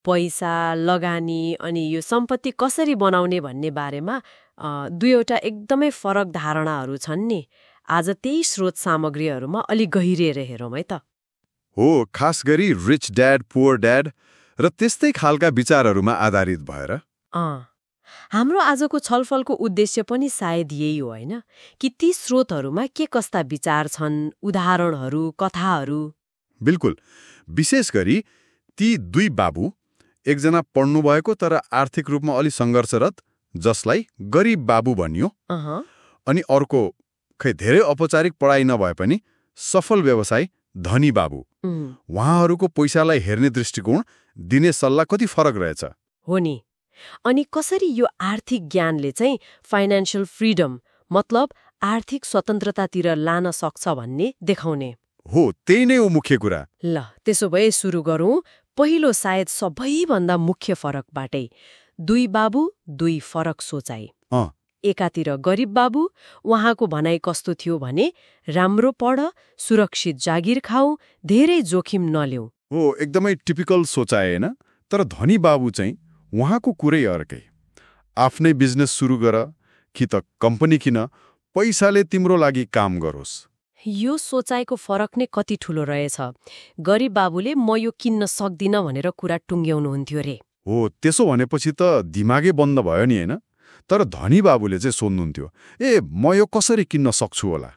पैसा, लगानी अनि यो सम्पत्ति कसरी बनाउने भन्ने बारेमा दुईवटा एकदमै फरक धारणाहरू छन् नि। आज त्यही स्रोत सामग्रीहरूमा अलि गहिरिएर हेरौँ है त। हो, खास गरी रिच ड्याड पुअर ड्याड र त्यस्तै खालका विचारहरूमा आधारित भएर। हाम्रो आजको छलफलको उद्देश्य पनि सायद यही हो होइन, कि ती स्रोतहरूमा के कस्ता विचार छन्, उदाहरणहरू, कथाहरू। बिल्कुल, विशेष गरी ती दुई बाबु, एकजना पढ्नुभएको तर आर्थिक रूपमा अलि सङ्घर्षरत, जसलाई गरिब बाबु भनियो, अनि अर्को खै धेरै औपचारिक पढाइ नभए पनि सफल व्यवसायी धनी बाबु। उहाँहरूको पैसालाई हेर्ने दृष्टिकोण, दिने सल्लाह कति फरक रहेछ। हो नि। अनि कसरी यो आर्थिक ज्ञानले चाहिँ फाइनान्शियल फ्रिडम मतलब आर्थिक स्वतन्त्रतातिर लान सक्छ भन्ने देखाउने हो, त्यही नै हो मुख्य कुरा। ल त्यसो भए सुरु गरौँ पहिलो सायद सबैभन्दा मुख्य फरकबाटै। दुई बाबु, दुई फरक सोचाइ। एकातिर गरिब बाबु, उहाँको भनाइ कस्तो थियो भने राम्रो पढ, सुरक्षित जागिर खाऊ, धेरै जोखिम नलिऊ। हो, एकदमै टिपिकल सोचाइ होइन। तर धनी बाबु चाहिँ उहाँको कुरै अर्कै। आफ्नै बिजनेस सुरु गर कि त कम्पनी किन, पैसाले तिम्रो लागि काम गरोस्। यो सोचाइको फरक नै कति ठुलो रहेछ। गरिब बाबुले म यो किन्न सक्दिनँ भनेर कुरा टुङ्ग्याउनुहुन्थ्यो रे। हो, त्यसो भनेपछि त दिमागै बन्द भयो नि होइन। तर धनी बाबुले चाहिँ सोध्नुहुन्थ्यो, ए म यो कसरी किन्न सक्छु होला।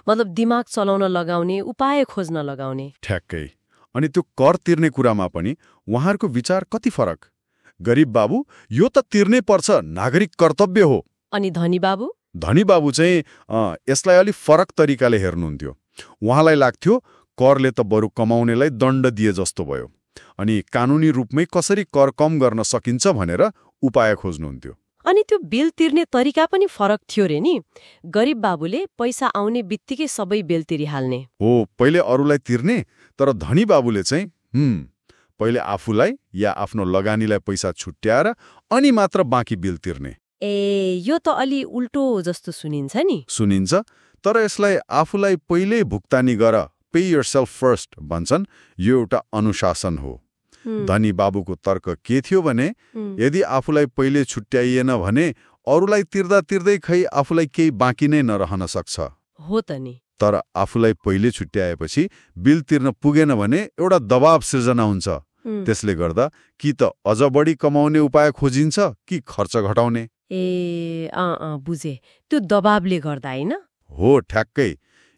मतलब दिमाग चलाउन लगाउने, उपाय खोज्न लगाउने। ठ्याक्कै। अनि त्यो कर तिर्ने कुरामा पनि उहाँहरूको विचार कति फरक। गरिब बाबु, यो त तिर्नै पर्छ, नागरिक कर्तव्य हो। अनि धनी बाबु? धनी बाबु चाहिँ यसलाई अलि फरक तरिकाले हेर्नुहुन्थ्यो। उहाँलाई लाग्थ्यो करले त बरु कमाउनेलाई दण्ड दिए जस्तो भयो, अनि कानुनी रूपमै कसरी कर कम गर्न सकिन्छ भनेर उपाय खोज्नुहुन्थ्यो। अनि त्यो बिल तिर्ने तरिका पनि फरक थियो रे नि। गरिब बाबुले पैसा आउने बित्तिकै सबै बिल तिरिहाल्ने। हो, पहिले अरूलाई तिर्ने, तर धनी बाबुले चाहिँ पहिले आफूलाई या आफ्नो लगानीलाई पैसा छुट्याएर अनि मात्र बाँकी बिल तिर्ने। यो त अलि उल्टो जस्तो सुनिन्छ नि। सुनिन्छ, तर यसलाई आफूलाई पहिल्यै भुक्तानी गर, पे योरसेल्फ फर्स्ट भन्छन्। यो एउटा अनुशासन हो। धनी बाबुको तर्क के थियो भने यदि आफूलाई पहिले छुट्याइएन भने अरूलाई तिर्दा तिर्दै खै आफूलाई केही बाँकी नै नरहन सक्छ। हो त नि। तर आफूलाई पहिले छुट्याएपछि बिल तिर्न पुगेन भने एउटा दबाव सिर्जना हुन्छ। त्यसले गर्दा कि त अझ बढी कमाउने उपाय खोजिन्छ कि खर्च घटाउने। बुझे। त्यो दबावले गर्दा होइन? हो, ठ्याक्कै।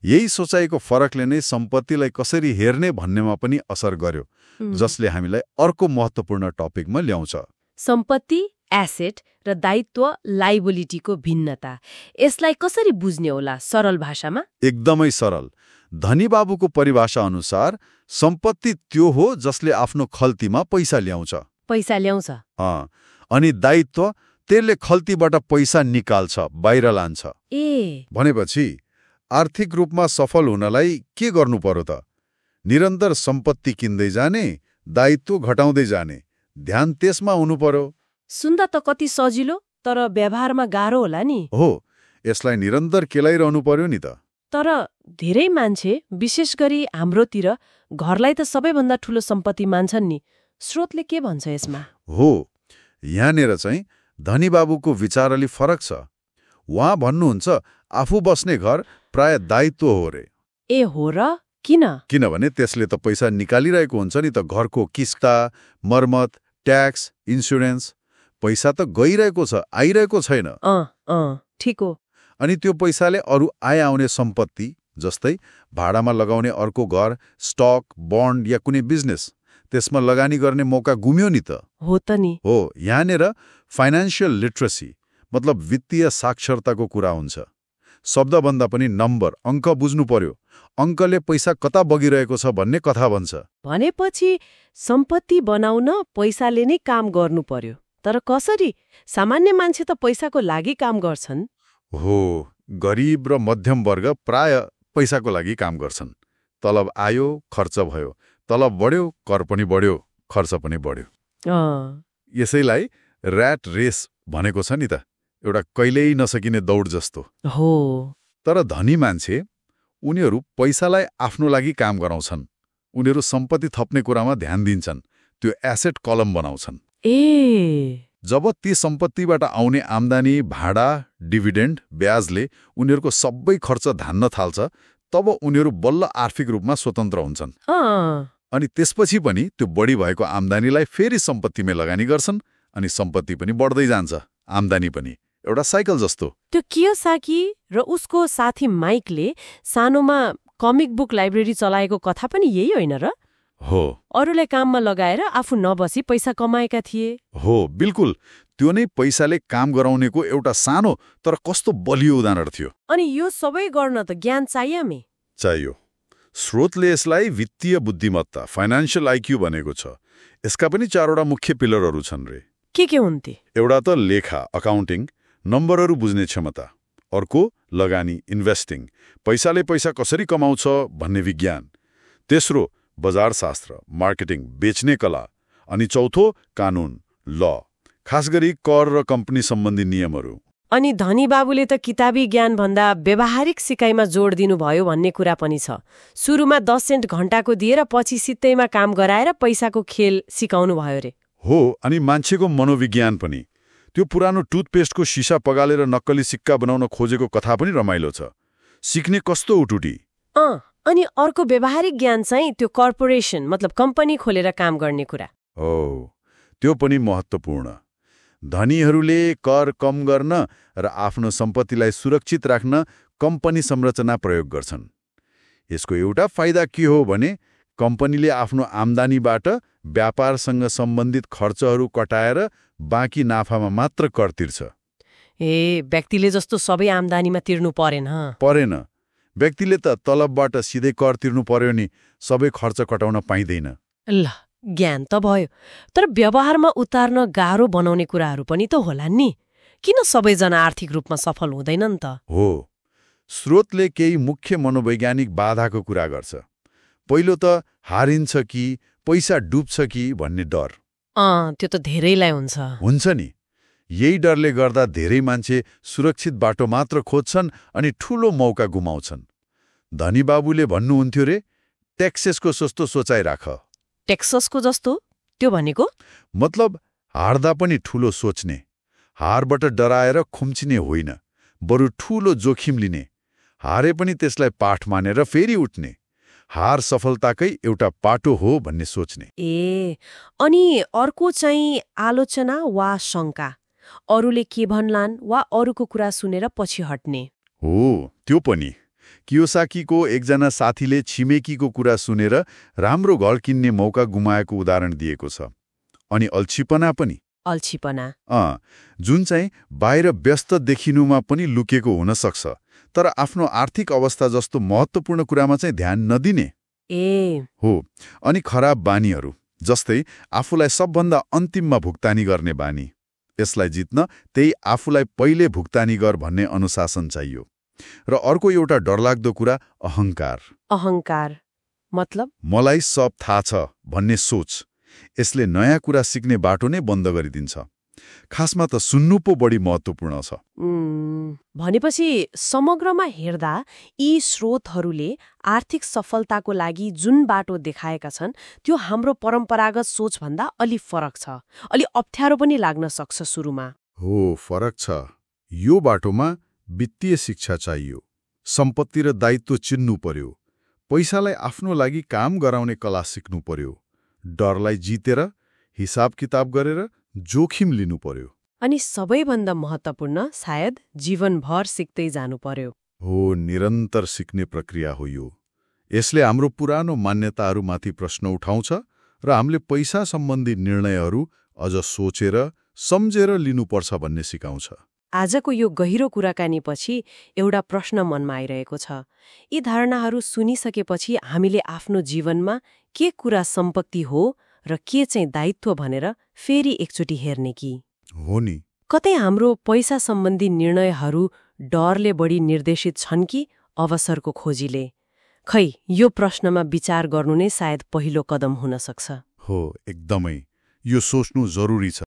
यही सोचाइको फरकले नै सम्पत्तिलाई कसरी हेर्ने भन्नेमा पनि असर गर्यो, जसले हामीलाई अर्को महत्त्वपूर्ण टपिकमा ल्याउँछ। सम्पत्ति, एसेट र दायित्व, लाइबिलिटीको भिन्नता। यसलाई कसरी बुझ्ने होला सरल भाषामा? एकदमै सरल। धनी बाबुको परिभाषा अनुसार सम्पत्ति त्यो हो जसले आफ्नो खल्तीमा पैसा ल्याउँछ। पैसा ल्याउँछ। अनि दायित्व त्यसले खल्तीबाट पैसा निकाल्छ, बाहिर लान्छ। भनेपछि आर्थिक रूपमा सफल हुनलाई के गर्नु पर्यो त? निरन्तर सम्पत्ति किन्दै जाने, दायित्व घटाउँदै जाने, ध्यान त्यसमा हुनु पर्यो। सुन्दा त कति सजिलो, तर व्यवहारमा गाह्रो होला नि। हो, यसलाई निरन्तर केलाइरहनु पर्यो नि त। तर धेरै मान्छे, विशेष गरी हाम्रोतिर, घरलाई त सबैभन्दा ठुलो सम्पत्ति मान्छन् नि। स्रोतले के भन्छ यसमा? हो, यहाँनिर चाहिँ धनी बाबुको विचार अलि फरक छ। उहाँ भन्नुहुन्छ आफू बस्ने घर प्राय दायित्व हो रे। हो र? किन? किनभने त्यसले त पैसा निकालिरहेको हुन्छ नि त। घरको किस्ता, मर्मत, ट्याक्स, इन्सुरेन्स, पैसा त गइरहेको छ, आइरहेको छैन। ठिक हो। अनि त्यो पैसाले अरू आय आउने सम्पत्ति जस्तै भाडामा लगाउने अर्को घर, स्टक, बन्ड या कुनै बिजनेस, त्यसमा लगानी गर्ने मौका गुम्यो नि त। हो त नि। हो, यहाँनिर फाइनान्शियल लिट्रेसी मतलब वित्तीय साक्षरताको कुरा हुन्छ। शब्दभन्दा पनि नम्बर, अङ्क बुझ्नु पर्यो। अङ्कले पैसा कता बगिरहेको छ भन्ने कथा भन्छ। भनेपछि सम्पत्ति बनाउन पैसाले नै काम गर्नु पर्यो। तर कसरी? सामान्य मान्छे त पैसाको लागि काम गर्छन्। हो, गरिब र मध्यम वर्ग प्राय पैसाको लागि काम गर्छन्। तलब आयो, खर्च भयो, तलब बढ्यो, कर पनि बढ्यो, खर्च पनि बढ्यो। यसैलाई ऱ्याट रेस भनेको छ नि त, एउटा कहिल्यै नसकिने दौड जस्तो। हो। तर धनी मान्छे, उनीहरू पैसालाई आफ्नो लागि काम गराउँछन्। उनीहरू सम्पत्ति थप्ने कुरामा ध्यान दिन्छन्, त्यो एसेट कलम बनाउँछन्। जब ती सम्पत्तिबाट आउने आम्दानी, भाडा, डिभिडेन्ड, ब्याजले उनीहरूको सबै खर्च धान्न थाल्छ, तब उनीहरू बल्ल आर्थिक रूपमा स्वतन्त्र हुन्छन्। अनि त्यसपछि पनि त्यो बढी भएको आम्दानीलाई फेरि सम्पत्तिमै लगानी गर्छन्, अनि सम्पत्ति पनि बढ्दै जान्छ, आम्दानी पनि। एउटा साइकल जस्तो। त्यो कियोसाकी र उसको साथी माइकले सानोमा कमिक बुक लाइब्रेरी चलाएको कथा पनि यही होइन र? हो। अरूलाई काममा लगाएर आफू नबसी पैसा कमाएका थिए। हो, बिल्कुल। त्यो नै पैसाले काम गराउनेको एउटा सानो तर कस्तो बलियो उदाहरण थियो। अनि यो सबै गर्न त ज्ञान चाहियो। स्रोतले यसलाई वित्तीय बुद्धिमत्ता, फाइनान्शियल आइक्यू भनेको छ। यसका पनि 4वटा मुख्य पिलरहरू छन् रे। के हुन् ती? एउटा त लेखा, अकाउन्टिङ, नम्बरहरू बुझ्ने क्षमता। अर्को लगानी, इन्भेस्टिङ, पैसाले पैसा कसरी कमाउँछ भन्ने विज्ञान। तेस्रो बजारशास्त्र, मार्केटिङ, बेच्ने कला। अनि चौथो कानुन, ल, खास गरी कर र कम्पनी सम्बन्धी नियमहरू। अनि धनी बाबुले त किताबी ज्ञान भन्दा व्यावहारिक सिकाइमा जोड दिनुभयो भन्ने कुरा पनि छ। सुरुमा 10 सेन्ट घण्टाको दिएर पछि सित्तैमा काम गराएर पैसाको खेल सिकाउनु भयो रे। हो, अनि मान्छेको मनोविज्ञान पनि। त्यो पुरानो टुथपेस्टको सिसा पगालेर नक्कली सिक्का बनाउन खोजेको कथा पनि रमाइलो छ। सिक्ने कस्तो उटुटी। अनि अर्को व्यावहारिक ज्ञान चाहिँ त्यो कर्पोरेसन मतलब कम्पनी खोलेर काम गर्ने कुरा। हो, त्यो पनि महत्त्वपूर्ण। धनीहरूले कर कम गर्न र आफ्नो सम्पत्तिलाई सुरक्षित राख्न कम्पनी संरचना प्रयोग गर्छन्। यसको एउटा फाइदा के हो भने कम्पनीले आफ्नो आम्दानीबाट व्यापारसँग सम्बन्धित खर्चहरू कटाएर बाँकी नाफामा मात्र कर तिर्छ। व्यक्तिले जस्तो सबै आम्दानीमा तिर्नु परेन। व्यक्तिले त तलबबाट सिधै कर तिर्नु पर्यो नि, सबै खर्च कटाउन पाइँदैन। ल, ज्ञान त भयो, तर व्यवहारमा उतार्न गाह्रो बनाउने कुराहरू पनि त होलान् नि। किन सबैजना आर्थिक रूपमा सफल हुँदैनन् त? हो, स्रोतले केही मुख्य मनोवैज्ञानिक बाधाको कुरा गर्छ। पहिलो त हारिन्छ कि पैसा डुब्छ कि भन्ने डर। त्यो त धेरैलाई हुन्छ नि। यही डरले गर्दा धेरै मान्छे सुरक्षित बाटो मात्र खोज्छन् अनि ठूलो मौका गुमाउँछन्। धनी बाबुले भन्नुहुन्थ्यो रे, टेक्ससको जस्तो सोचाइ राख। टेक्ससको जस्तो? त्यो भनेको? मतलब हार्दा पनि ठूलो सोच्ने, हारबाट डराएर खुम्चिने होइन, बरु ठूलो जोखिम लिने। हारे पनि त्यसलाई पाठ मानेर फेरि उठ्ने। हार सफलताकै एउटा पाटो हो भन्ने सोच्ने। अनि अर्को चाहिँ आलोचना वा शङ्का। अरूले के भन्लान् वा अरूको कुरा सुनेर पछि हट्ने। हो, त्यो पनि। कियोसाकीको एकजना साथीले छिमेकीको कुरा सुनेर राम्रो घर किन्ने मौका गुमाएको उदाहरण दिएको छ। अनि अल्छीपना पनि। जुन चाहिँ बाहिर व्यस्त देखिनुमा पनि लुकेको हुन सक्छ, तर आफ्नो आर्थिक अवस्था जस्तो महत्त्वपूर्ण कुरामा चाहिँ ध्यान नदिने। हो, अनि खराब बानीहरू, जस्तै आफूलाई सबभन्दा अन्तिममा भुक्तानी गर्ने बानी। यसलाई जित्न त्यही आफूलाई पहिले भुक्तानी गर भन्ने अनुशासन चाहियो। र अर्को एउटा डरलाग्दो कुरा अहङ्कार मतलब मलाई सब थाहा छ भन्ने सोच। यसले नयाँ कुरा सिक्ने बाटो नै बन्द गरिदिन्छ। खासमा त सुन्नु पो बढी महत्त्वपूर्ण छ। भनेपछि समग्रमा हेर्दा यी स्रोतहरूले आर्थिक सफलताको लागि जुन बाटो देखाएका छन् त्यो हाम्रो परम्परागत सोचभन्दा अलि फरक छ। अलि अप्ठ्यारो पनि लाग्न सक्छ सुरुमा। हो, फरक छ। यो बाटोमा वित्तीय शिक्षा चाहियो, सम्पत्ति र दायित्व चिन्नु पर्यो, पैसालाई आफ्नो लागि काम गराउने कला सिक्नु पर्यो, डरलाई जितेर हिसाब किताब गरेर जोखिम लिनु पर्यो। अनि सबैभन्दा महत्त्वपूर्ण सायद जीवनभर सिक्दै जानु पर्यो। हो, निरन्तर सिक्ने प्रक्रिया हो यो। यसले हाम्रो पुरानो मान्यताहरूमाथि प्रश्न उठाउँछ र हामीले पैसा सम्बन्धी निर्णयहरू अझ सोचेर सम्झेर लिनुपर्छ भन्ने सिकाउँछ। आजको यो गहिरो कुराकानीपछि एउटा प्रश्न मनमा आइरहेको छ। यी धारणाहरू सुनिसकेपछि हामीले आफ्नो जीवनमा के कुरा सम्पत्ति हो र के चाहिँ दायित्व भनेर फेरि एकचोटि हेर्ने कि हो नि? कतै हाम्रो पैसा सम्बन्धी निर्णयहरू डरले बढी निर्देशित छन् कि अवसरको खोजीले? खै, यो प्रश्नमा विचार गर्नु नै सायद पहिलो कदम हुन सक्छ। हो, एकदमै। यो सोच्नु जरुरी छ।